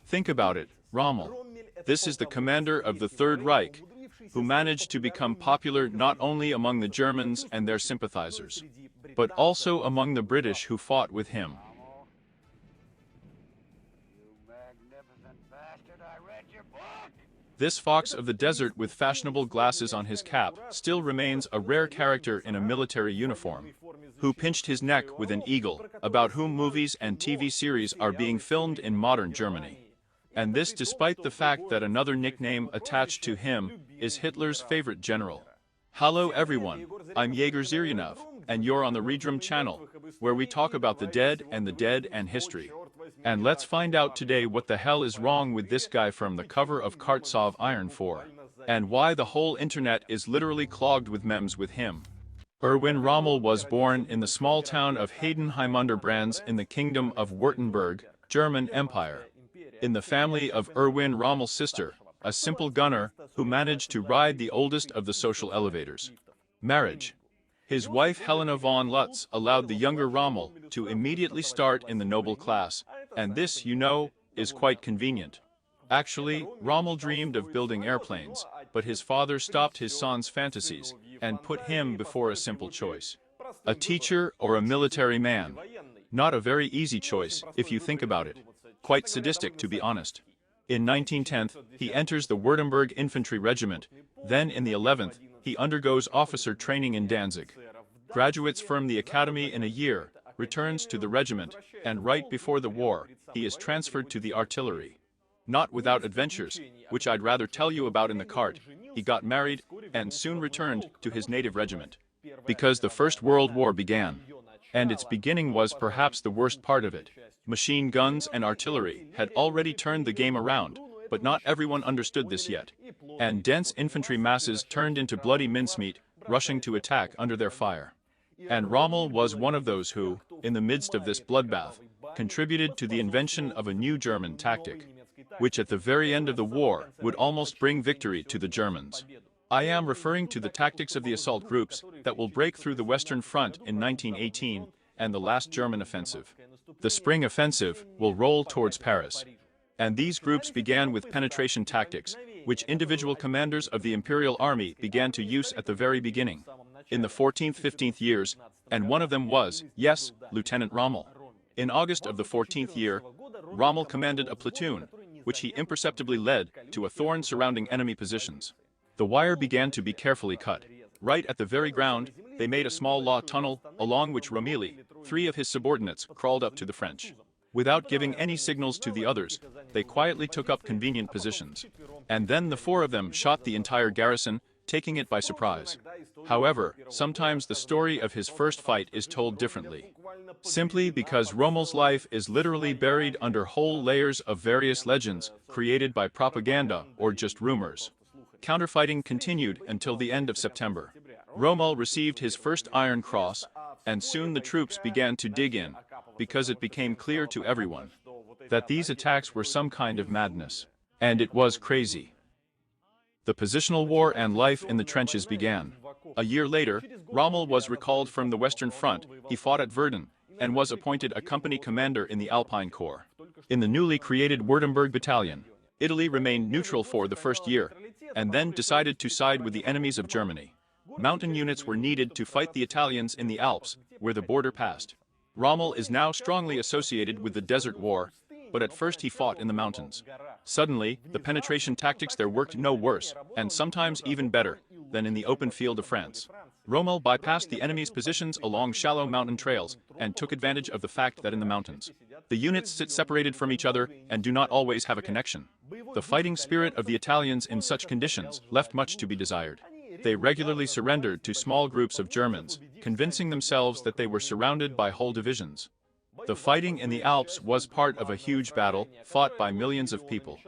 Think about it, Rommel. This is the commander of the Third Reich, who managed to become popular not only among the Germans and their sympathizers, but also among the British who fought with him. This fox of the desert with fashionable glasses on his cap still remains a rare character in a military uniform, who pinched his neck with an eagle, about whom movies and TV series are being filmed in modern Germany. And this despite the fact that another nickname attached to him is Hitler's favorite general. Hello everyone, I'm Jaeger Ziryanov, and you're on the Redrum channel, where we talk about the dead and history. And let's find out today what the hell is wrong with this guy from the cover of Kartsov Iron 4, and why the whole internet is literally clogged with memes with him. Erwin Rommel was born in the small town of Heidenheim under Brands in the Kingdom of Württemberg, German Empire, in the family of Erwin Rommel's sister, a simple gunner who managed to ride the oldest of the social elevators. Marriage. His wife Helena von Lutz allowed the younger Rommel to immediately start in the noble class, and this, you know, is quite convenient. Actually, Rommel dreamed of building airplanes, but his father stopped his son's fantasies and put him before a simple choice. A teacher or a military man. Not a very easy choice, if you think about it. Quite sadistic, to be honest. In 1910, he enters the Württemberg Infantry Regiment, then in the 11th, he undergoes officer training in Danzig. Graduates from the academy in a year, returns to the regiment, and right before the war, he is transferred to the artillery. Not without adventures, which I'd rather tell you about in the cart. He got married, and soon returned to his native regiment. Because the First World War began. And its beginning was perhaps the worst part of it. Machine guns and artillery had already turned the game around, but not everyone understood this yet. And dense infantry masses turned into bloody mincemeat, rushing to attack under their fire. And Rommel was one of those who, in the midst of this bloodbath, contributed to the invention of a new German tactic, which at the very end of the war would almost bring victory to the Germans. I am referring to the tactics of the assault groups that will break through the Western Front in 1918 and the last German offensive. The Spring Offensive will roll towards Paris. And these groups began with penetration tactics, which individual commanders of the Imperial Army began to use at the very beginning, in the 14th, 15th years, and one of them was, yes, Lieutenant Rommel. In August of the 14th year, Rommel commanded a platoon, which he imperceptibly led to a thorn surrounding enemy positions. The wire began to be carefully cut. Right at the very ground, they made a small law tunnel, along which Rommel, 3 of his subordinates, crawled up to the French. Without giving any signals to the others, they quietly took up convenient positions. And then the 4 of them shot the entire garrison, taking it by surprise. However, sometimes the story of his first fight is told differently. Simply because Rommel's life is literally buried under whole layers of various legends created by propaganda or just rumors. Counterfighting continued until the end of September. Rommel received his first Iron Cross, and soon the troops began to dig in, because it became clear to everyone that these attacks were some kind of madness. And it was crazy. The positional war and life in the trenches began. A year later, Rommel was recalled from the Western Front. He fought at Verdun, and was appointed a company commander in the Alpine Corps. In the newly created Württemberg Battalion, Italy remained neutral for the first year, and then decided to side with the enemies of Germany. Mountain units were needed to fight the Italians in the Alps, where the border passed. Rommel is now strongly associated with the Desert War, but at first he fought in the mountains. Suddenly, the penetration tactics there worked no worse, and sometimes even better, than in the open field of France. Rommel bypassed the enemy's positions along shallow mountain trails, and took advantage of the fact that in the mountains, the units sit separated from each other and do not always have a connection. The fighting spirit of the Italians in such conditions left much to be desired. They regularly surrendered to small groups of Germans, convincing themselves that they were surrounded by whole divisions. The fighting in the Alps was part of a huge battle, fought by millions of people.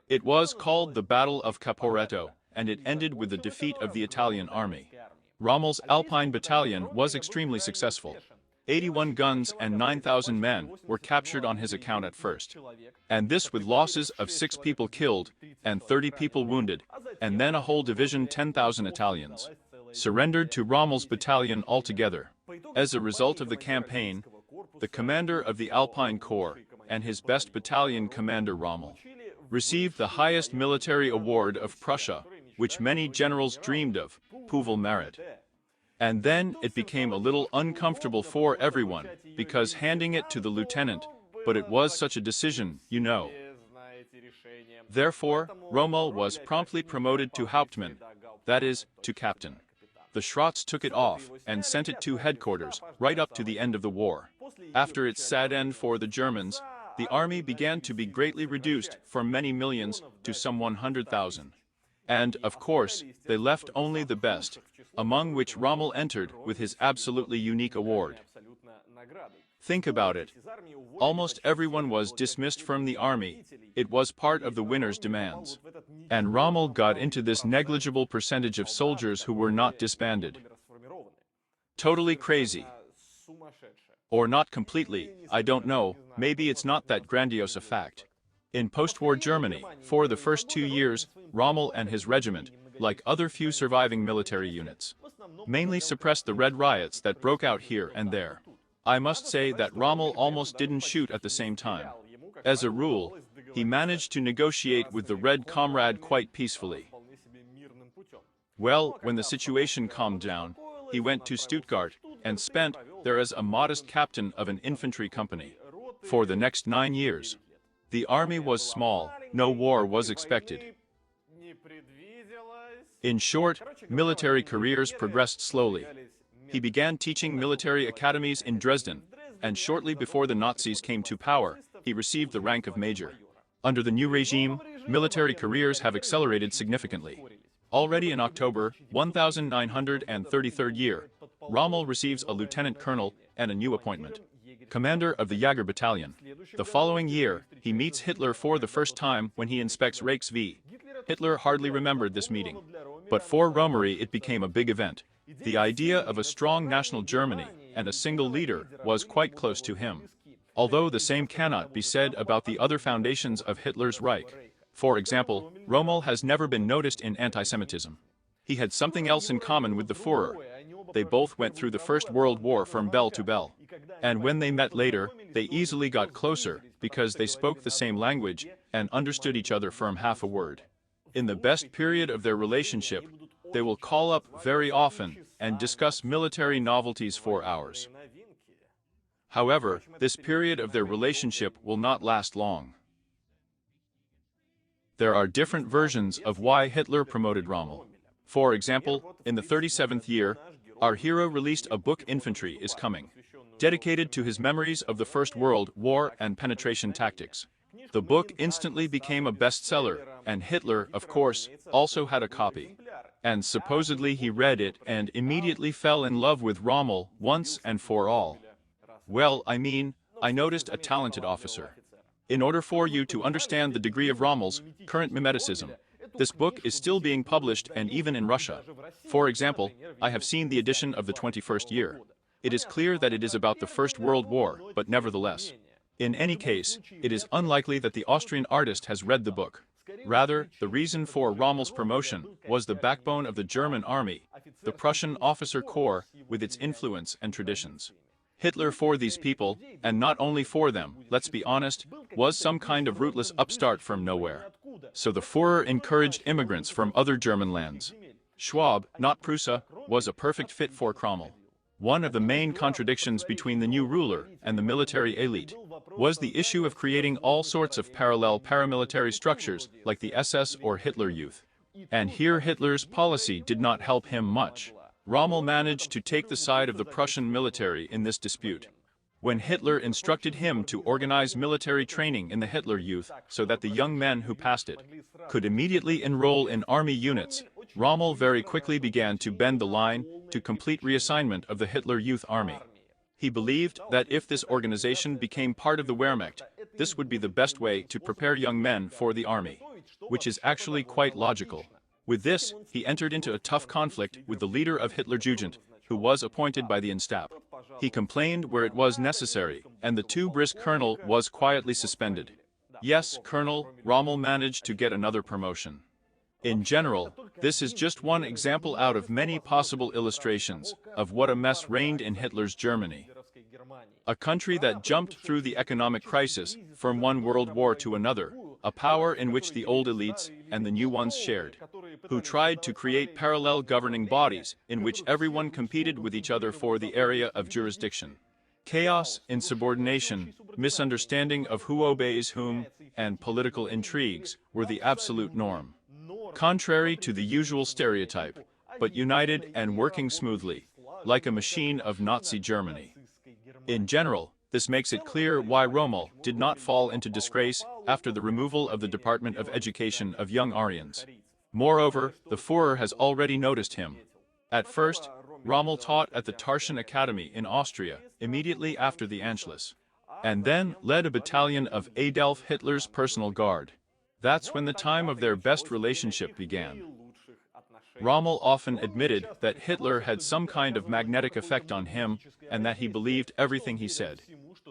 It was called the Battle of Caporetto, and it ended with the defeat of the Italian army. Rommel's Alpine Battalion was extremely successful. 81 guns and 9,000 men were captured on his account at first. And this with losses of 6 people killed and 30 people wounded, and then a whole division 10,000 Italians surrendered to Rommel's battalion altogether. As a result of the campaign, the commander of the Alpine Corps and his best battalion commander Rommel received the highest military award of Prussia, which many generals dreamed of, Puval Merit. And then it became a little uncomfortable for everyone, because handing it to the lieutenant, but it was such a decision, you know. Therefore, Rommel was promptly promoted to Hauptmann, that is, to captain. The Schwarz took it off and sent it to headquarters, right up to the end of the war. After its sad end for the Germans, the army began to be greatly reduced from many millions to some 100,000. And, of course, they left only the best, among which Rommel entered with his absolutely unique award. Think about it. Almost everyone was dismissed from the army. It was part of the winner's demands. And Rommel got into this negligible percentage of soldiers who were not disbanded. Totally crazy. Or not completely, I don't know, maybe it's not that grandiose a fact. In post-war Germany, for the first 2 years, Rommel and his regiment, like other few surviving military units, mainly suppressed the red riots that broke out here and there. I must say that Rommel almost didn't shoot at the same time. As a rule, he managed to negotiate with the Red comrade quite peacefully. Well, when the situation calmed down, he went to Stuttgart and spent there as a modest captain of an infantry company. For the next 9 years, the army was small, no war was expected. In short, military careers progressed slowly. He began teaching military academies in Dresden, and shortly before the Nazis came to power, he received the rank of major. Under the new regime, military careers have accelerated significantly. Already in October, 1933rd year, Rommel receives a lieutenant colonel and a new appointment, commander of the Jager Battalion. The following year, he meets Hitler for the first time when he inspects Reichs V. Hitler hardly remembered this meeting, but for Rommel it became a big event. The idea of a strong national Germany and a single leader was quite close to him. Although the same cannot be said about the other foundations of Hitler's Reich. For example, Rommel has never been noticed in anti-Semitism. He had something else in common with the Führer. They both went through the First World War from bell to bell. And when they met later, they easily got closer because they spoke the same language and understood each other from half a word. In the best period of their relationship, they will call up very often and discuss military novelties for hours. However, this period of their relationship will not last long. There are different versions of why Hitler promoted Rommel. For example, in the 37th year, our hero released a book, Infantry is Coming, dedicated to his memories of the First World War and penetration tactics. The book instantly became a bestseller, and Hitler, of course, also had a copy. And supposedly he read it and immediately fell in love with Rommel once and for all. Well, I noticed a talented officer. In order for you to understand the degree of Rommel's current mimeticism, this book is still being published and even in Russia. For example, I have seen the edition of the 21st year. It is clear that it is about the First World War, but nevertheless. In any case, it is unlikely that the Austrian artist has read the book. Rather, the reason for Rommel's promotion was the backbone of the German army, the Prussian officer corps, with its influence and traditions. Hitler for these people, and not only for them, let's be honest, was some kind of rootless upstart from nowhere. So the Führer encouraged immigrants from other German lands. Schwab, not Prussia, was a perfect fit for Rommel. One of the main contradictions between the new ruler and the military elite was the issue of creating all sorts of parallel paramilitary structures like the SS or Hitler Youth. And here Hitler's policy did not help him much. Rommel managed to take the side of the Prussian military in this dispute. When Hitler instructed him to organize military training in the Hitler Youth so that the young men who passed it could immediately enroll in army units, Rommel very quickly began to bend the line to complete reassignment of the Hitler Youth Army. He believed that if this organization became part of the Wehrmacht, this would be the best way to prepare young men for the army, which is actually quite logical. With this, he entered into a tough conflict with the leader of Hitler Jugend, who was appointed by the Instab. He complained where it was necessary, and the too brisk colonel was quietly suspended. Yes, Colonel, Rommel managed to get another promotion. In general, this is just one example out of many possible illustrations of what a mess reigned in Hitler's Germany. A country that jumped through the economic crisis from one world war to another, a power in which the old elites and the new ones shared, who tried to create parallel governing bodies in which everyone competed with each other for the area of jurisdiction. Chaos, insubordination, misunderstanding of who obeys whom, and political intrigues were the absolute norm. Contrary to the usual stereotype, but united and working smoothly, like a machine of Nazi Germany. In general, this makes it clear why Rommel did not fall into disgrace after the removal of the Department of Education of young Aryans. Moreover, the Führer has already noticed him. At first, Rommel taught at the Tarsian Academy in Austria immediately after the Anschluss, and then led a battalion of Adolf Hitler's personal guard. That's when the time of their best relationship began. Rommel often admitted that Hitler had some kind of magnetic effect on him and that he believed everything he said.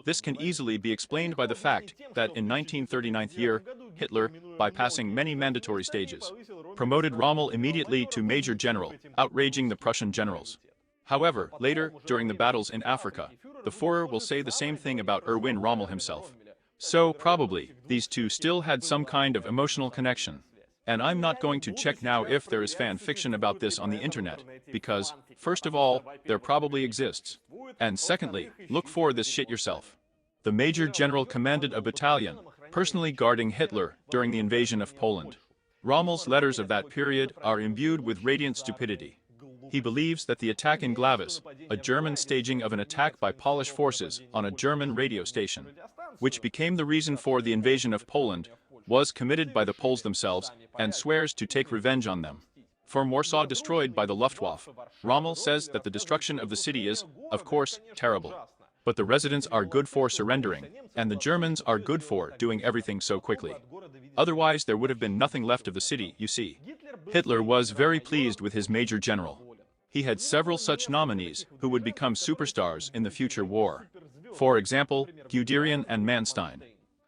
This can easily be explained by the fact that in 1939 year, Hitler, bypassing many mandatory stages, promoted Rommel immediately to Major General, outraging the Prussian generals. However, later, during the battles in Africa, the Führer will say the same thing about Erwin Rommel himself. So, probably, these two still had some kind of emotional connection. And I'm not going to check now if there is fan fiction about this on the internet, because, first of all, there probably exists. And secondly, look for this shit yourself. The Major General commanded a battalion, personally guarding Hitler during the invasion of Poland. Rommel's letters of that period are imbued with radiant stupidity. He believes that the attack in Glavis, a German staging of an attack by Polish forces on a German radio station, which became the reason for the invasion of Poland, was committed by the Poles themselves, and swears to take revenge on them. For Warsaw destroyed by the Luftwaffe, Rommel says that the destruction of the city is, of course, terrible. But the residents are good for surrendering, and the Germans are good for doing everything so quickly. Otherwise there would have been nothing left of the city, you see. Hitler was very pleased with his Major General. He had several such nominees who would become superstars in the future war. For example, Guderian and Manstein.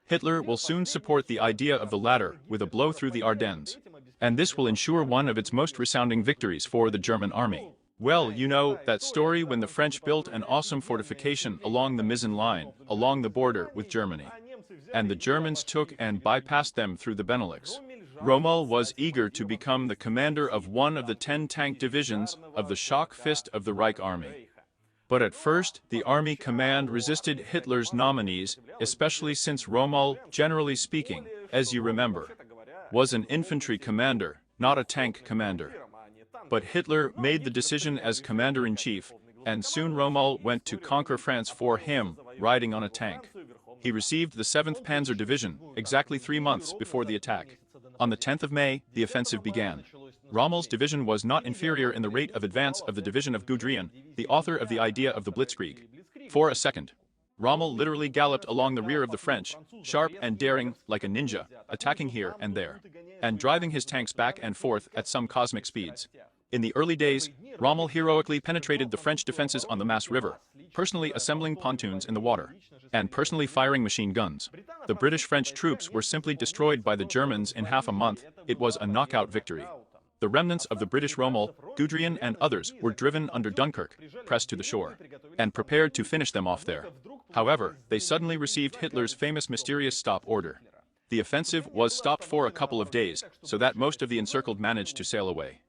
Hitler will soon support the idea of the latter with a blow through the Ardennes, and this will ensure one of its most resounding victories for the German army. Well, you know, that story when the French built an awesome fortification along the Mizzen line, along the border with Germany, and the Germans took and bypassed them through the Benelux. Rommel was eager to become the commander of one of the 10 tank divisions of the Shock Fist of the Reich Army. But at first, the army command resisted Hitler's nominees, especially since Rommel, generally speaking, as you remember, was an infantry commander, not a tank commander. But Hitler made the decision as commander-in-chief, and soon Rommel went to conquer France for him, riding on a tank. He received the 7th Panzer Division, exactly 3 months before the attack. On the 10th of May, the offensive began. Rommel's division was not inferior in the rate of advance of the division of Guderian, the author of the idea of the Blitzkrieg. For a second, Rommel literally galloped along the rear of the French, sharp and daring, like a ninja, attacking here and there, and driving his tanks back and forth at some cosmic speeds. In the early days, Rommel heroically penetrated the French defenses on the Maas River, personally assembling pontoons in the water, and personally firing machine guns. The British-French troops were simply destroyed by the Germans in half a month. It was a knockout victory. The remnants of the British Rommel, Guderian and others were driven under Dunkirk, pressed to the shore, and prepared to finish them off there. However, they suddenly received Hitler's famous mysterious stop order. The offensive was stopped for a couple of days, so that most of the encircled managed to sail away.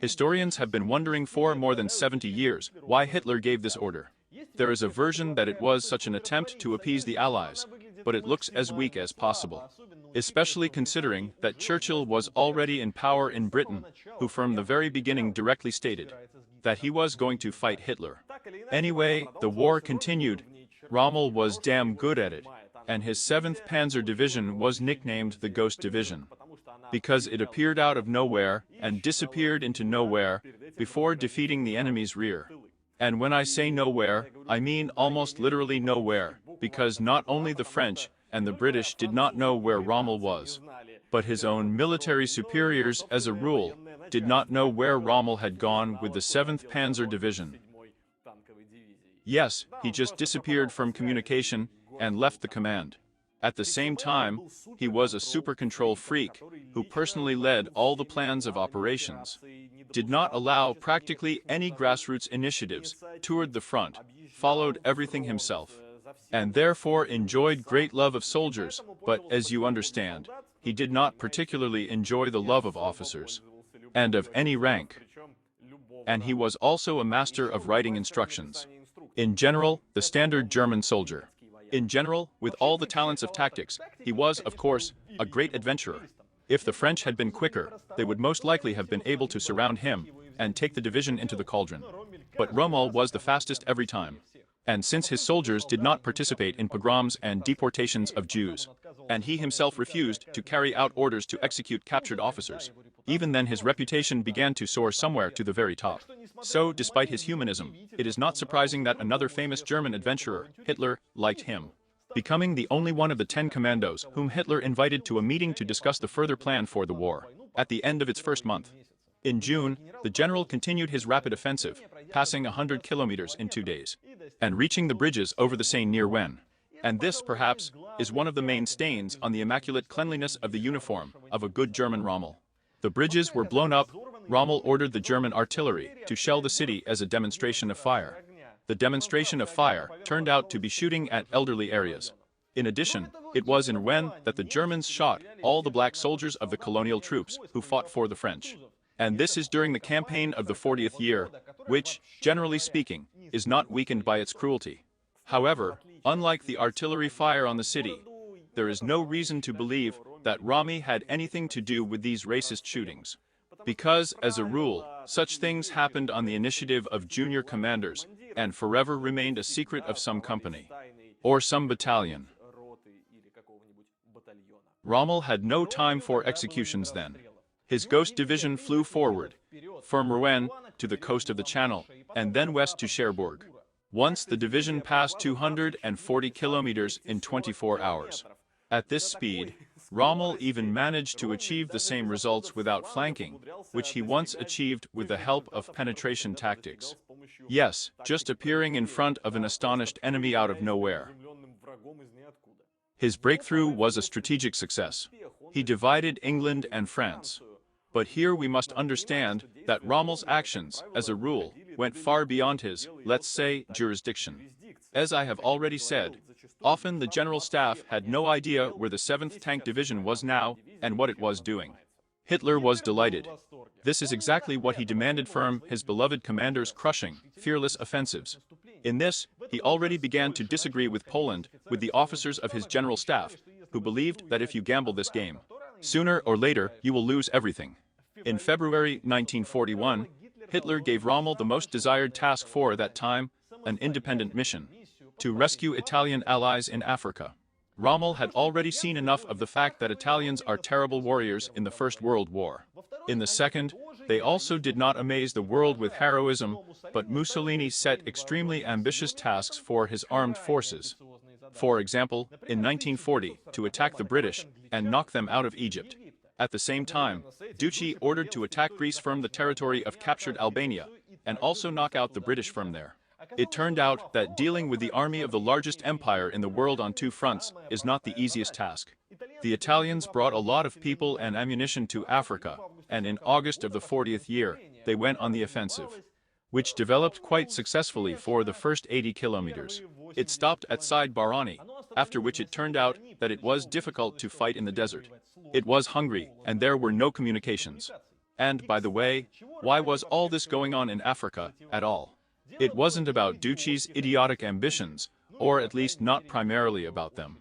Historians have been wondering for more than 70 years why Hitler gave this order. There is a version that it was such an attempt to appease the Allies, but it looks as weak as possible. Especially considering that Churchill was already in power in Britain, who from the very beginning directly stated that he was going to fight Hitler. Anyway, the war continued. Rommel was damn good at it, and his 7th Panzer Division was nicknamed the Ghost Division, because it appeared out of nowhere and disappeared into nowhere before defeating the enemy's rear. And when I say nowhere, I mean almost literally nowhere, because not only the French and the British did not know where Rommel was, but his own military superiors, as a rule, did not know where Rommel had gone with the 7th Panzer Division. Yes, he just disappeared from communication and left the command. At the same time, he was a super control freak who personally led all the plans of operations, did not allow practically any grassroots initiatives, toured the front, followed everything himself, and therefore enjoyed great love of soldiers, but, as you understand, he did not particularly enjoy the love of officers, and of any rank. And he was also a master of writing instructions. In general, the standard German soldier. In general, with all the talents of tactics, he was, of course, a great adventurer. If the French had been quicker, they would most likely have been able to surround him and take the division into the cauldron. But Rommel was the fastest every time. And since his soldiers did not participate in pogroms and deportations of Jews, and he himself refused to carry out orders to execute captured officers, even then his reputation began to soar somewhere to the very top. So, despite his humanism, it is not surprising that another famous German adventurer, Hitler, liked him, becoming the only one of the 10 commandos whom Hitler invited to a meeting to discuss the further plan for the war, at the end of its first month. In June, the general continued his rapid offensive, passing 100 kilometers in 2 days, and reaching the bridges over the Seine near Wen. And this, perhaps, is one of the main stains on the immaculate cleanliness of the uniform of a good German Rommel. The bridges were blown up. Rommel ordered the German artillery to shell the city as a demonstration of fire. The demonstration of fire turned out to be shooting at elderly areas. In addition, it was in Wen that the Germans shot all the black soldiers of the colonial troops who fought for the French. And this is during the campaign of the 40th year, which, generally speaking, is not weakened by its cruelty. However, unlike the artillery fire on the city, there is no reason to believe that Rommel had anything to do with these racist shootings. Because, as a rule, such things happened on the initiative of junior commanders, and forever remained a secret of some company, or some battalion. Rommel had no time for executions then. His ghost division flew forward, from Rouen to the coast of the Channel, and then west to Cherbourg. Once the division passed 240 kilometers in 24 hours. At this speed, Rommel even managed to achieve the same results without flanking, which he once achieved with the help of penetration tactics. Yes, just appearing in front of an astonished enemy out of nowhere. His breakthrough was a strategic success. He divided England and France. But here we must understand that Rommel's actions, as a rule, went far beyond his, let's say, jurisdiction. As I have already said, often the General Staff had no idea where the 7th Tank Division was now and what it was doing. Hitler was delighted. This is exactly what he demanded from his beloved commander's crushing, fearless offensives. In this, he already began to disagree with Poland, with the officers of his General Staff, who believed that if you gamble this game, sooner or later you will lose everything. In February 1941, Hitler gave Rommel the most desired task for that time, an independent mission, to rescue Italian allies in Africa. Rommel had already seen enough of the fact that Italians are terrible warriors in the First World War. In the Second, they also did not amaze the world with heroism, but Mussolini set extremely ambitious tasks for his armed forces. For example, in 1940, to attack the British and knock them out of Egypt. At the same time, Ducci ordered to attack Greece from the territory of captured Albania, and also knock out the British from there. It turned out that dealing with the army of the largest empire in the world on 2 fronts is not the easiest task. The Italians brought a lot of people and ammunition to Africa, and in August of the 40th year, they went on the offensive, which developed quite successfully for the first 80 kilometers. It stopped at Side Barani, after which it turned out that it was difficult to fight in the desert. It was hungry, and there were no communications. And, by the way, why was all this going on in Africa at all? It wasn't about Ducci's idiotic ambitions, or at least not primarily about them.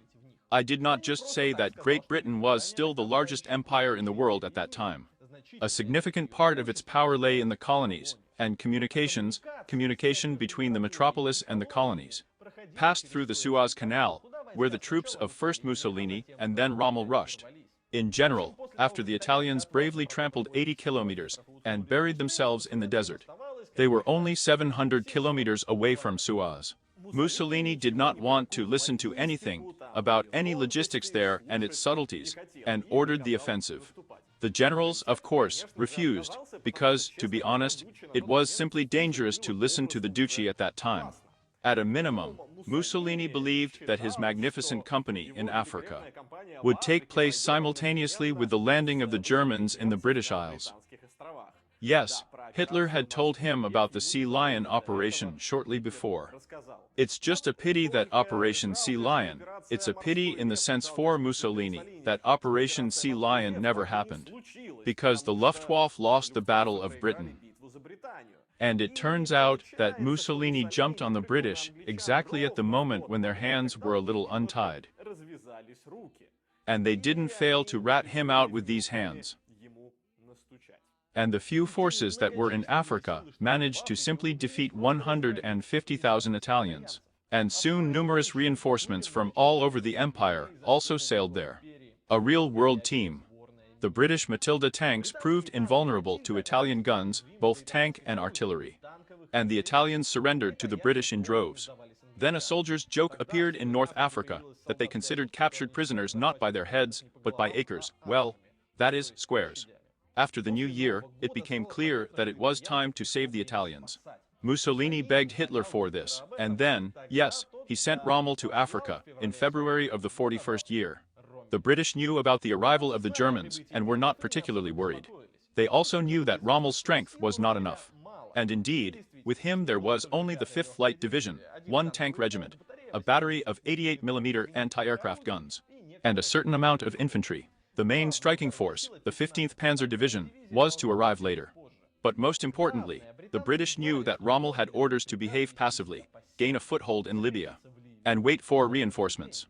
I did not just say that Great Britain was still the largest empire in the world at that time. A significant part of its power lay in the colonies, and communication between the metropolis and the colonies, passed through the Suez Canal, where the troops of first Mussolini and then Rommel rushed. In general, after the Italians bravely trampled 80 kilometers and buried themselves in the desert, they were only 700 kilometers away from Suez. Mussolini did not want to listen to anything about any logistics there and its subtleties, and ordered the offensive. The generals, of course, refused, because, to be honest, it was simply dangerous to listen to the Ducci at that time. At a minimum, Mussolini believed that his magnificent company in Africa would take place simultaneously with the landing of the Germans in the British Isles. Yes, Hitler had told him about the Sea Lion operation shortly before. It's just a pity that Operation Sea Lion, it's a pity in the sense for Mussolini that Operation Sea Lion never happened. Because the Luftwaffe lost the Battle of Britain. And it turns out that Mussolini jumped on the British exactly at the moment when their hands were a little untied. And they didn't fail to rat him out with these hands. And the few forces that were in Africa managed to simply defeat 150,000 Italians. And soon numerous reinforcements from all over the empire also sailed there. A real world team. The British Matilda tanks proved invulnerable to Italian guns, both tank and artillery. And the Italians surrendered to the British in droves. Then a soldier's joke appeared in North Africa, that they considered captured prisoners not by their heads, but by acres, well, that is, squares. After the new year, it became clear that it was time to save the Italians. Mussolini begged Hitler for this, and then, yes, he sent Rommel to Africa, in February of the 41st year. The British knew about the arrival of the Germans, and were not particularly worried. They also knew that Rommel's strength was not enough. And indeed, with him there was only the 5th Light Division, 1 tank regiment, a battery of 88mm anti-aircraft guns, and a certain amount of infantry. The main striking force, the 15th Panzer Division, was to arrive later. But most importantly, the British knew that Rommel had orders to behave passively, gain a foothold in Libya, and wait for reinforcements.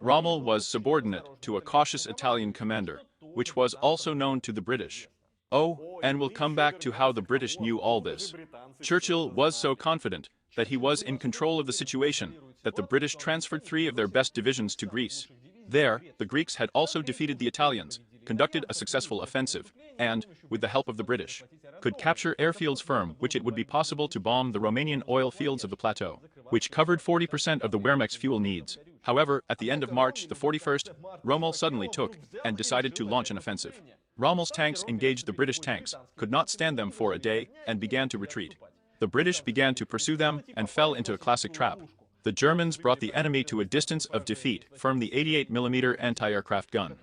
Rommel was subordinate to a cautious Italian commander, which was also known to the British. Oh, and we'll come back to how the British knew all this. Churchill was so confident that he was in control of the situation that the British transferred 3 of their best divisions to Greece. There, the Greeks had also defeated the Italians, conducted a successful offensive, and, with the help of the British, could capture airfields firm which it would be possible to bomb the Romanian oil fields of the plateau, which covered 40% of the Wehrmacht's fuel needs. However, at the end of March the 41st, Rommel suddenly took and decided to launch an offensive. Rommel's tanks engaged the British tanks, could not stand them for a day, and began to retreat. The British began to pursue them and fell into a classic trap. The Germans brought the enemy to a distance of defeat from the 88mm anti-aircraft gun,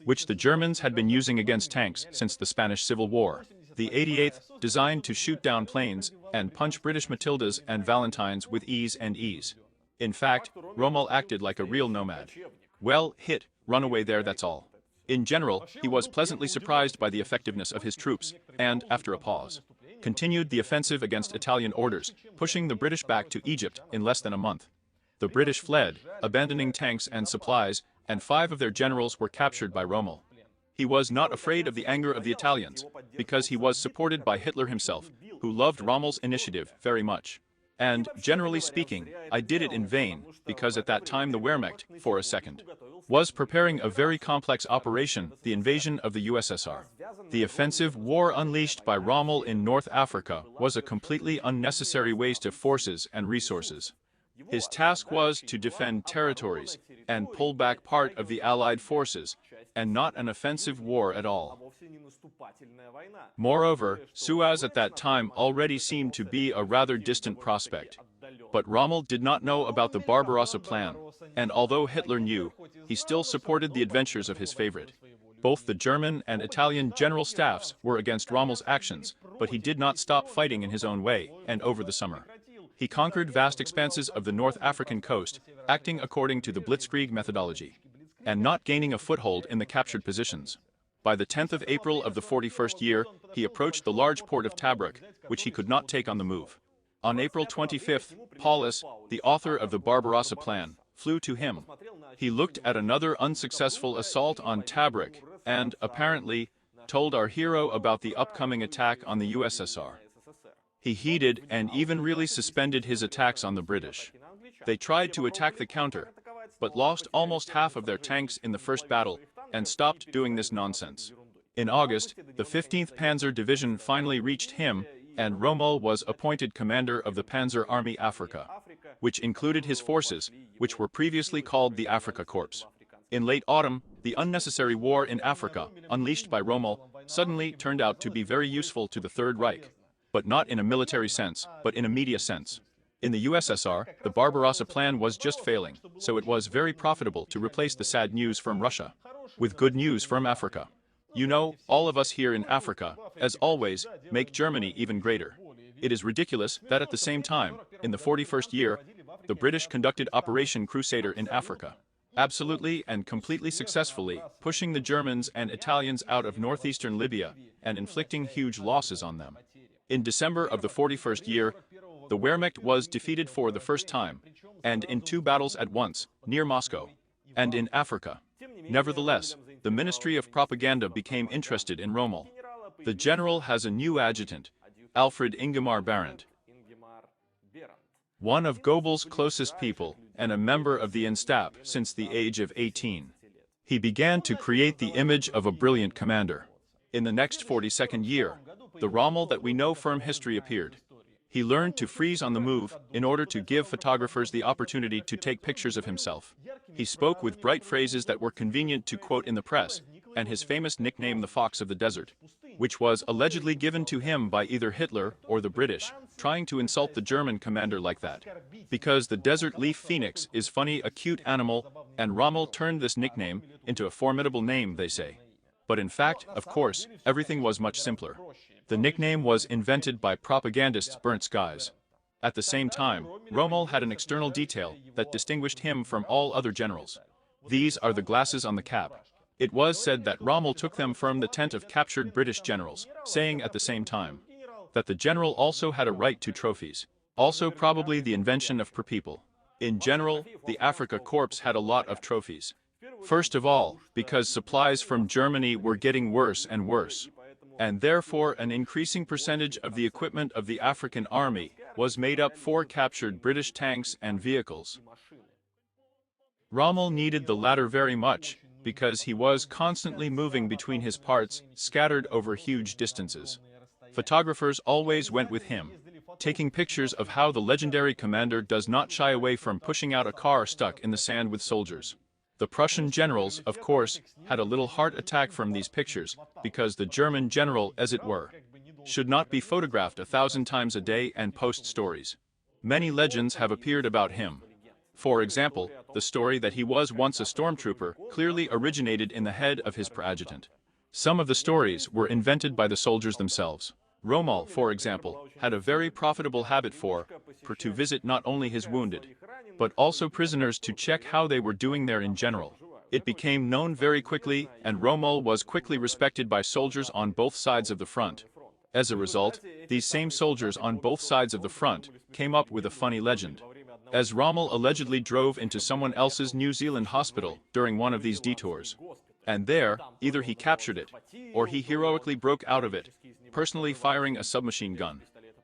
which the Germans had been using against tanks since the Spanish Civil War. The 88th, designed to shoot down planes and punch British Matildas and Valentines with ease and ease. In fact, Rommel acted like a real nomad. Well, hit, run away there, that's all. In general, he was pleasantly surprised by the effectiveness of his troops, and, after a pause, continued the offensive against Italian orders, pushing the British back to Egypt in less than a month. The British fled, abandoning tanks and supplies, and 5 of their generals were captured by Rommel. He was not afraid of the anger of the Italians, because he was supported by Hitler himself, who loved Rommel's initiative very much. And, generally speaking, I did it in vain, because at that time the Wehrmacht, for a second, was preparing a very complex operation, the invasion of the USSR. The offensive war unleashed by Rommel in North Africa was a completely unnecessary waste of forces and resources. His task was to defend territories and pull back part of the Allied forces, and not an offensive war at all. Moreover, Suez at that time already seemed to be a rather distant prospect. But Rommel did not know about the Barbarossa plan, and although Hitler knew, he still supported the adventures of his favorite. Both the German and Italian general staffs were against Rommel's actions, but he did not stop fighting in his own way, and over the summer. He conquered vast expanses of the North African coast, acting according to the Blitzkrieg methodology, and not gaining a foothold in the captured positions. By the 10th of April of the 41st year, he approached the large port of Tabruk, which he could not take on the move. On April 25th, Paulus, the author of the Barbarossa plan, flew to him. He looked at another unsuccessful assault on Tabruk, and, apparently, told our hero about the upcoming attack on the USSR. He heeded and even really suspended his attacks on the British. They tried to attack the counter, but lost almost half of their tanks in the first battle, and stopped doing this nonsense. In August, the 15th Panzer Division finally reached him, and Rommel was appointed commander of the Panzer Army Africa, which included his forces, which were previously called the Afrika Korps. In late autumn, the unnecessary war in Africa, unleashed by Rommel, suddenly turned out to be very useful to the Third Reich, but not in a military sense, but in a media sense. In the USSR, the Barbarossa plan was just failing, so it was very profitable to replace the sad news from Russia with good news from Africa. You know, all of us here in Africa, as always, make Germany even greater. It is ridiculous that at the same time, in the 41st year, the British conducted Operation Crusader in Africa, absolutely and completely successfully, pushing the Germans and Italians out of northeastern Libya and inflicting huge losses on them. In December of the 41st year, the Wehrmacht was defeated for the first time, and in 2 battles at once, near Moscow, and in Africa. Nevertheless, the Ministry of Propaganda became interested in Rommel. The general has a new adjutant, Alfred Ingemar Barent, one of Goebbels' closest people and a member of the Gestapo since the age of 18. He began to create the image of a brilliant commander. In the next 42nd year, the Rommel that we know from history appeared. He learned to freeze on the move in order to give photographers the opportunity to take pictures of himself. He spoke with bright phrases that were convenient to quote in the press, and his famous nickname, the Fox of the Desert, which was allegedly given to him by either Hitler or the British, trying to insult the German commander like that. Because the desert leaf phoenix is funny, a cute animal, and Rommel turned this nickname into a formidable name, they say. But in fact, of course, everything was much simpler. The nickname was invented by propagandists burnt skies. At the same time, Rommel had an external detail that distinguished him from all other generals. These are the glasses on the cap. It was said that Rommel took them from the tent of captured British generals, saying at the same time that the general also had a right to trophies. Also probably the invention of per people. In general, the Africa Corps had a lot of trophies. First of all, because supplies from Germany were getting worse and worse, and therefore an increasing percentage of the equipment of the African army was made up for captured British tanks and vehicles. Rommel needed the latter very much, because he was constantly moving between his parts, scattered over huge distances. Photographers always went with him, taking pictures of how the legendary commander does not shy away from pushing out a car stuck in the sand with soldiers. The Prussian generals, of course, had a little heart attack from these pictures, because the German general, as it were, should not be photographed 1,000 times a day and post stories. Many legends have appeared about him. For example, the story that he was once a stormtrooper clearly originated in the head of his adjutant. Some of the stories were invented by the soldiers themselves. Rommel, for example, had a very profitable habit to visit not only his wounded, but also prisoners to check how they were doing there in general. It became known very quickly, and Rommel was quickly respected by soldiers on both sides of the front. As a result, these same soldiers on both sides of the front came up with a funny legend. As Rommel allegedly drove into someone else's New Zealand hospital during one of these detours. And there, either he captured it, or he heroically broke out of it, personally firing a submachine gun.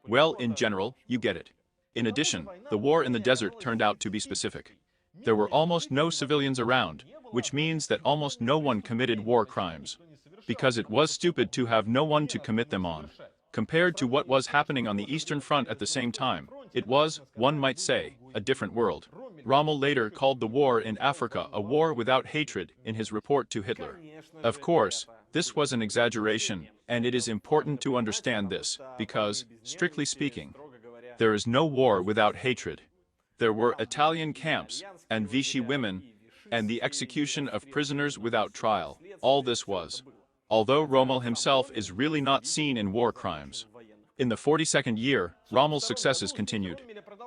Well, in general, you get it. In addition, the war in the desert turned out to be specific. There were almost no civilians around, which means that almost no one committed war crimes. Because it was stupid to have no one to commit them on. Compared to what was happening on the Eastern Front at the same time, it was, one might say, a different world. Rommel later called the war in Africa a war without hatred in his report to Hitler. Of course, this was an exaggeration, and it is important to understand this, because, strictly speaking, there is no war without hatred. There were Italian camps, and Vichy women, and the execution of prisoners without trial. All this was. Although Rommel himself is really not seen in war crimes. In the 42nd year, Rommel's successes continued.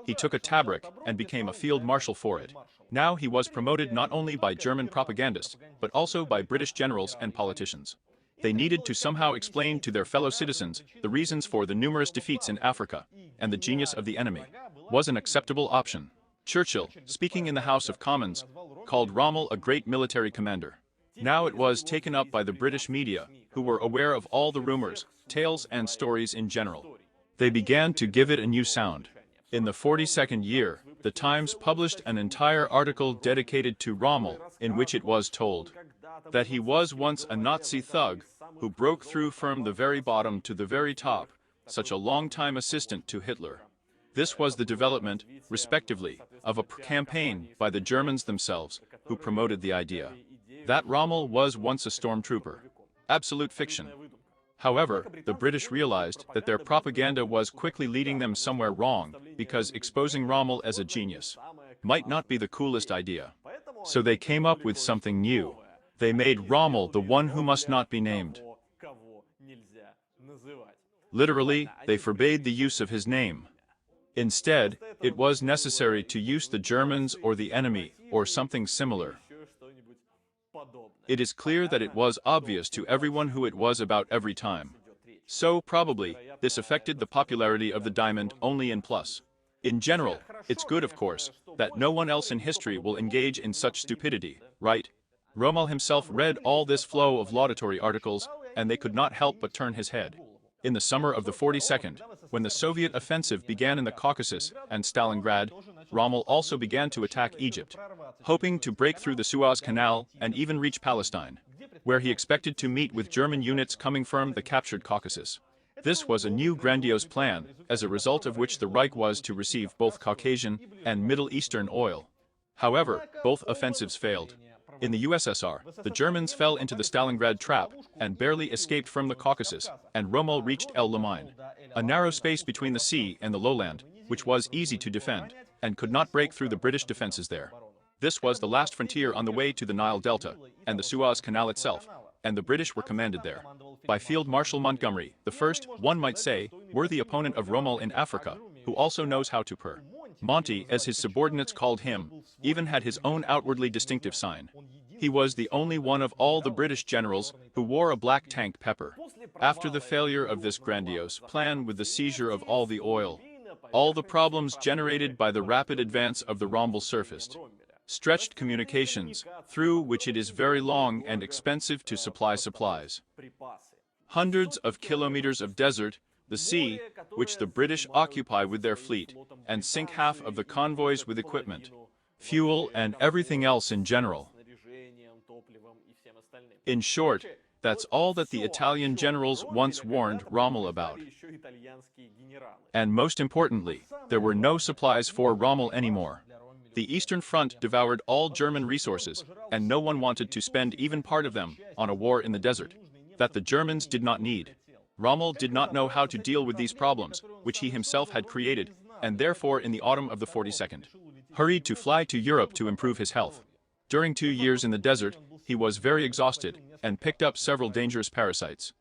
He took a tabric and became a field marshal for it. Now he was promoted not only by German propagandists, but also by British generals and politicians. They needed to somehow explain to their fellow citizens the reasons for the numerous defeats in Africa, and the genius of the enemy was an acceptable option. Churchill, speaking in the House of Commons, called Rommel a great military commander. Now it was taken up by the British media, who were aware of all the rumors, tales and stories in general. They began to give it a new sound. In the 42nd year, the Times published an entire article dedicated to Rommel, in which it was told that he was once a Nazi thug who broke through from the very bottom to the very top, such a long-time assistant to Hitler. This was the development, respectively, of a campaign by the Germans themselves, who promoted the idea that Rommel was once a stormtrooper. Absolute fiction. However, the British realized that their propaganda was quickly leading them somewhere wrong, because exposing Rommel as a genius might not be the coolest idea. So they came up with something new. They made Rommel the one who must not be named. Literally, they forbade the use of his name. Instead, it was necessary to use the Germans or the enemy, or something similar. It is clear that it was obvious to everyone who it was about every time. So, probably, this affected the popularity of the diamond only in plus. In general, it's good, of course, that no one else in history will engage in such stupidity, right? Rommel himself read all this flow of laudatory articles, and they could not help but turn his head. In the summer of the 42nd, when the Soviet offensive began in the Caucasus and Stalingrad, Rommel also began to attack Egypt, hoping to break through the Suez Canal and even reach Palestine, where he expected to meet with German units coming from the captured Caucasus. This was a new grandiose plan, as a result of which the Reich was to receive both Caucasian and Middle Eastern oil. However, both offensives failed. In the USSR, the Germans fell into the Stalingrad trap and barely escaped from the Caucasus, and Rommel reached El Liman, a narrow space between the sea and the lowland, which was easy to defend, and could not break through the British defenses there. This was the last frontier on the way to the Nile Delta, and the Suez Canal itself, and the British were commanded there by Field Marshal Montgomery, the first, one might say, worthy opponent of Rommel in Africa, who also knows how to purr. Monty, as his subordinates called him, even had his own outwardly distinctive sign. He was the only one of all the British generals who wore a black tank pepper. After the failure of this grandiose plan with the seizure of all the oil, all the problems generated by the rapid advance of the Rommel surfaced. Stretched communications, through which it is very long and expensive to supply supplies. Hundreds of kilometers of desert, the sea, which the British occupy with their fleet, and sink half of the convoys with equipment, fuel, and everything else in general. In short, that's all that the Italian generals once warned Rommel about. And most importantly, there were no supplies for Rommel anymore. The Eastern Front devoured all German resources, and no one wanted to spend even part of them on a war in the desert that the Germans did not need. Rommel did not know how to deal with these problems, which he himself had created, and therefore in the autumn of the 42nd, hurried to fly to Europe to improve his health. During 2 years in the desert, he was very exhausted, and picked up several dangerous parasites.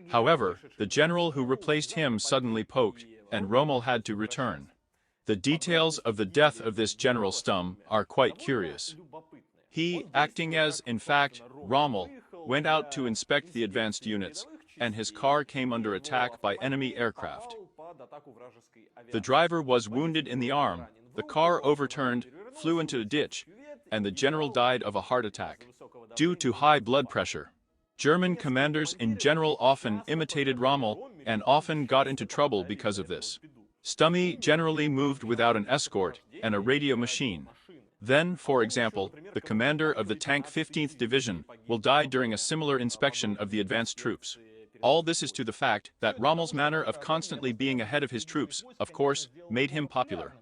However, the general who replaced him suddenly poked, and Rommel had to return. The details of the death of this General Stumm are quite curious. He, acting as, in fact, Rommel, went out to inspect the advanced units, and his car came under attack by enemy aircraft. The driver was wounded in the arm, the car overturned, flew into a ditch, and the general died of a heart attack, due to high blood pressure. German commanders in general often imitated Rommel, and often got into trouble because of this. Stummy generally moved without an escort and a radio machine. Then, for example, the commander of the tank 15th Division will die during a similar inspection of the advanced troops. All this is to the fact that Rommel's manner of constantly being ahead of his troops, of course, made him popular,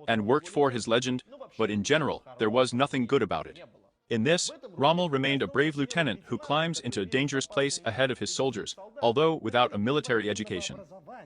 and worked for his legend, but in general, there was nothing good about it. In this, Rommel remained a brave lieutenant who climbs into a dangerous place ahead of his soldiers, although without a military education.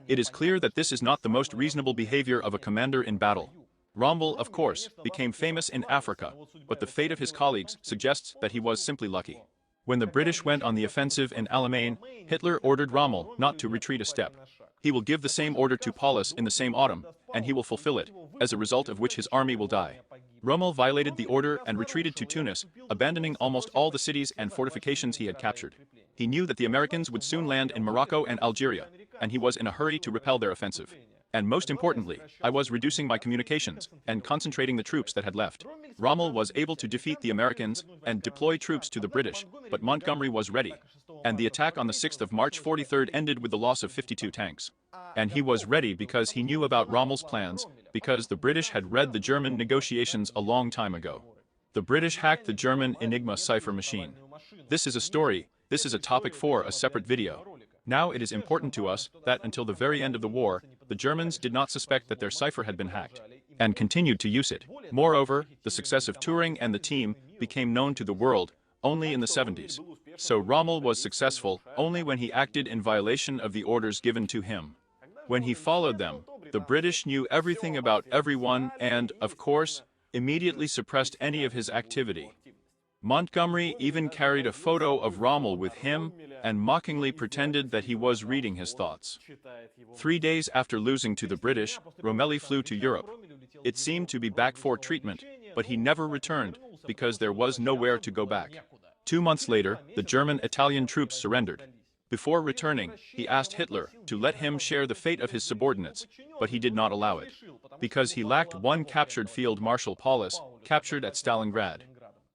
It is clear that this is not the most reasonable behavior of a commander in battle. Rommel, of course, became famous in Africa, but the fate of his colleagues suggests that he was simply lucky. When the British went on the offensive in Alamein, Hitler ordered Rommel not to retreat a step. He will give the same order to Paulus in the same autumn, and he will fulfill it, as a result of which his army will die. Rommel violated the order and retreated to Tunis, abandoning almost all the cities and fortifications he had captured. He knew that the Americans would soon land in Morocco and Algeria, and he was in a hurry to repel their offensive. And most importantly, I was reducing my communications and concentrating the troops that had left. Rommel was able to defeat the Americans and deploy troops to the British, but Montgomery was ready. And the attack on the 6th of March 43 ended with the loss of 52 tanks. And he was ready because he knew about Rommel's plans, because the British had read the German negotiations a long time ago. The British hacked the German Enigma cipher machine. This is a story, this is a topic for a separate video. Now it is important to us that until the very end of the war, the Germans did not suspect that their cipher had been hacked, and continued to use it. Moreover, the success of Turing and the team became known to the world only in the 70s. So Rommel was successful only when he acted in violation of the orders given to him. When he followed them, the British knew everything about everyone and, of course, immediately suppressed any of his activity. Montgomery even carried a photo of Rommel with him and mockingly pretended that he was reading his thoughts. 3 days after losing to the British, Rommel flew to Europe. It seemed to be back for treatment, but he never returned because there was nowhere to go back. 2 months later, the German-Italian troops surrendered. Before returning, he asked Hitler to let him share the fate of his subordinates, but he did not allow it, because he lacked one captured Field Marshal Paulus, captured at Stalingrad.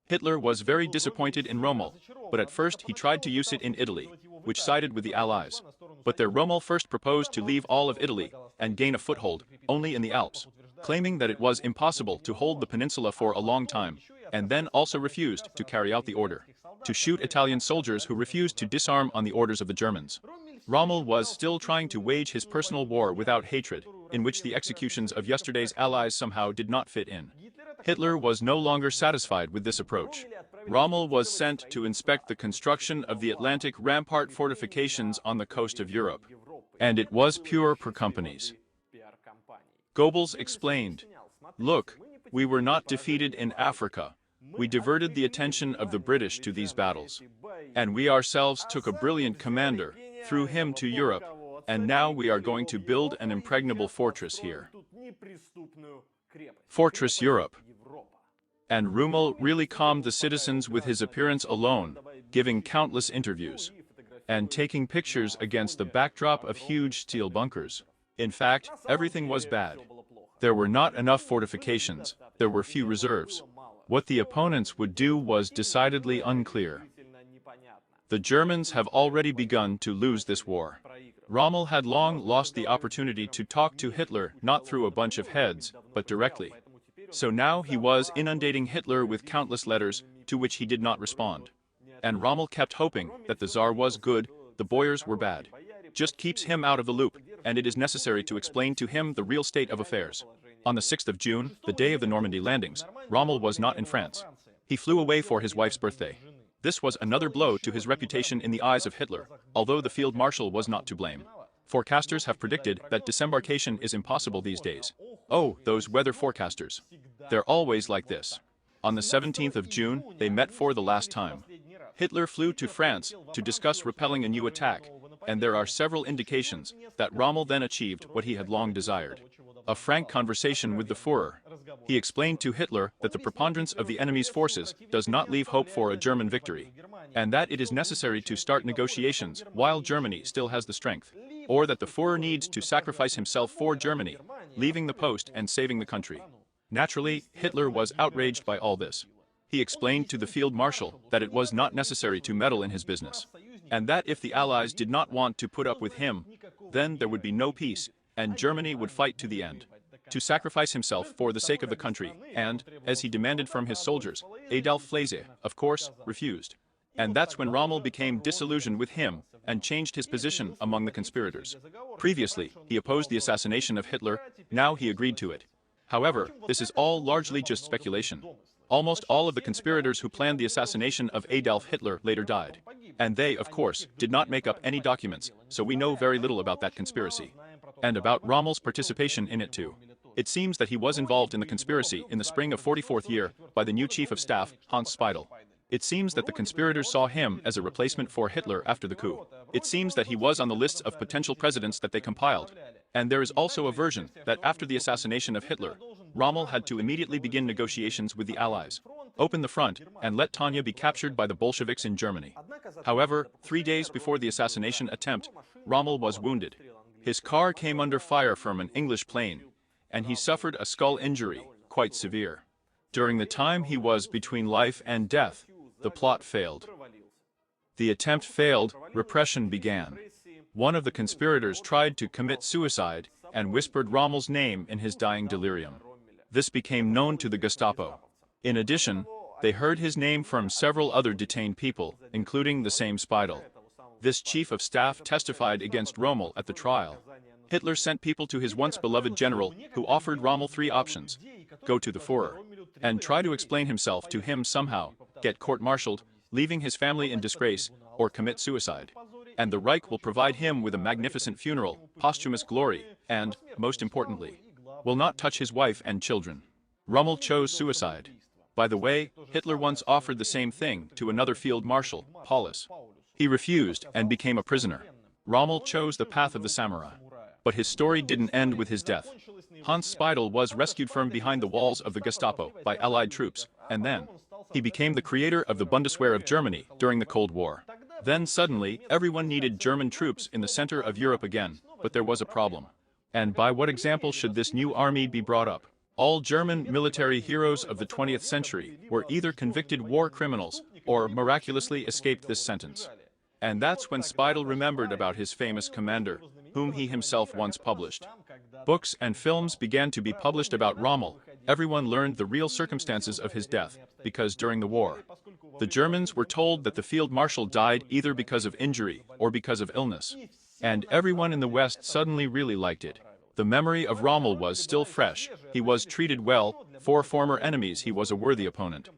Hitler was very disappointed in Rommel, but at first he tried to use it in Italy, which sided with the Allies. But there Rommel first proposed to leave all of Italy and gain a foothold only in the Alps, claiming that it was impossible to hold the peninsula for a long time, and then also refused to carry out the order to shoot Italian soldiers who refused to disarm on the orders of the Germans. Rommel was still trying to wage his personal war without hatred, in which the executions of yesterday's allies somehow did not fit in. Hitler was no longer satisfied with this approach. Rommel was sent to inspect the construction of the Atlantic rampart fortifications on the coast of Europe. And it was pure per companies. Goebbels explained, "Look, we were not defeated in Africa. We diverted the attention of the British to these battles. And we ourselves took a brilliant commander, threw him to Europe, and now we are going to build an impregnable fortress here. Fortress Europe." And Rommel really calmed the citizens with his appearance alone, giving countless interviews, and taking pictures against the backdrop of huge steel bunkers. In fact, everything was bad. There were not enough fortifications, there were few reserves. What the opponents would do was decidedly unclear. The Germans have already begun to lose this war. Rommel had long lost the opportunity to talk to Hitler not through a bunch of heads, but directly. So now he was inundating Hitler with countless letters, to which he did not respond. And Rommel kept hoping that the Tsar was good, the boyars were bad. Just keeps him out of the loop, and it is necessary to explain to him the real state of affairs. On the 6th of June, the day of the Normandy landings, Rommel was not in France. He flew away for his wife's birthday. This was another blow to his reputation in the eyes of Hitler, although the field marshal was not to blame. Forecasters have predicted that disembarkation is impossible these days. Oh, those weather forecasters. They're always like this. On the 17th of June, they met for the last time. Hitler flew to France to discuss repelling a new attack, and there are several indications that Rommel then achieved what he had long desired. A frank conversation with the Führer. He explained to Hitler that the preponderance of the enemy's forces does not leave hope for a German victory, and that it is necessary to start negotiations while Germany still has the strength, or that the Führer needs to sacrifice himself for Germany, leaving the post and saving the country. Naturally, Hitler was outraged by all this. He explained to the field marshal that it was not necessary to meddle in his business, and that if the Allies did not want to put up with him, then there would be no peace, and Germany would fight to the end. To sacrifice himself for the sake of the country, and, as he demanded from his soldiers, Adolf Flaise, of course, refused. And that's when Rommel became disillusioned with him and changed his position among the conspirators. Previously, he opposed the assassination of Hitler, now he agreed to it. However, this is all largely just speculation. Almost all of the conspirators who planned the assassination of Adolf Hitler later died. And they, of course, did not make up any documents, so we know very little about that conspiracy. And about Rommel's participation in it too. It seems that he was involved in the conspiracy in the spring of 44th year by the new chief of staff, Hans Speidel. It seems that the conspirators saw him as a replacement for Hitler after the coup. It seems that he was on the lists of potential presidents that they compiled. And there is also a version that after the assassination of Hitler, Rommel had to immediately begin negotiations with the Allies, open the front, and let Tanya be captured by the Bolsheviks in Germany. However, 3 days before the assassination attempt, Rommel was wounded. His car came under fire from an English plane, and he suffered a skull injury, quite severe. During the time he was between life and death, the plot failed. The attempt failed, repression began. One of the conspirators tried to commit suicide and whispered Rommel's name in his dying delirium. This became known to the Gestapo. In addition, they heard his name from several other detained people, including the same Speidel. This chief of staff testified against Rommel at the trial. Hitler sent people to his once beloved general who offered Rommel 3 options: go to the Führer, and try to explain himself to him somehow, get court-martialed, leaving his family in disgrace, or commit suicide. And the Reich will provide him with a magnificent funeral, posthumous glory, and, most importantly, will not touch his wife and children. Rommel chose suicide. By the way, Hitler once offered the same thing to another field marshal, Paulus. He refused and became a prisoner. Rommel chose the path of the samurai. But his story didn't end with his death. Hans Speidel was rescued from behind the walls of the Gestapo by Allied troops, and then he became the creator of the Bundeswehr of Germany during the Cold War. Then suddenly, everyone needed German troops in the center of Europe again, but there was a problem. And by what example should this new army be brought up? All German military heroes of the 20th century were either convicted war criminals or miraculously escaped this sentence. And that's when Speidel remembered about his famous commander, whom he himself once published. Books and films began to be published about Rommel. Everyone learned the real circumstances of his death, because during the war, the Germans were told that the field marshal died either because of injury or because of illness. And everyone in the West suddenly really liked it. The memory of Rommel was still fresh, he was treated well, for former enemies he was a worthy opponent,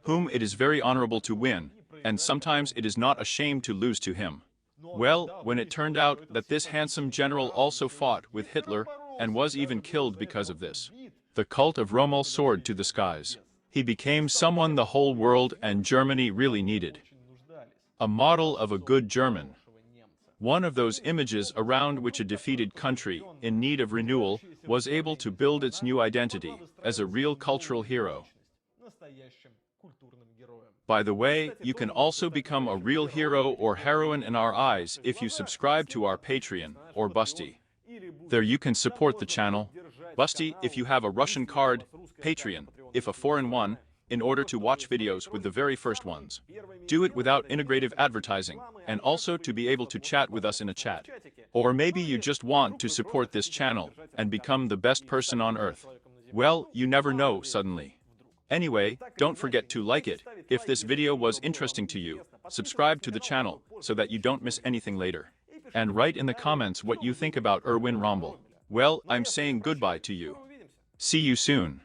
whom it is very honorable to win, and sometimes it is not a shame to lose to him. Well, when it turned out that this handsome general also fought with Hitler, and was even killed because of this, the cult of Rommel soared to the skies. He became someone the whole world and Germany really needed. A model of a good German. One of those images around which a defeated country, in need of renewal, was able to build its new identity, as a real cultural hero. By the way, you can also become a real hero or heroine in our eyes if you subscribe to our Patreon, or Busty. There you can support the channel. Busty if you have a Russian card, Patreon if a foreign one, in order to watch videos with the very first ones. Do it without integrative advertising, and also to be able to chat with us in a chat. Or maybe you just want to support this channel, and become the best person on earth. Well, you never know suddenly. Anyway, don't forget to like it, if this video was interesting to you, subscribe to the channel, so that you don't miss anything later. And write in the comments what you think about Erwin Rommel. Well, I'm saying goodbye to you. See you soon.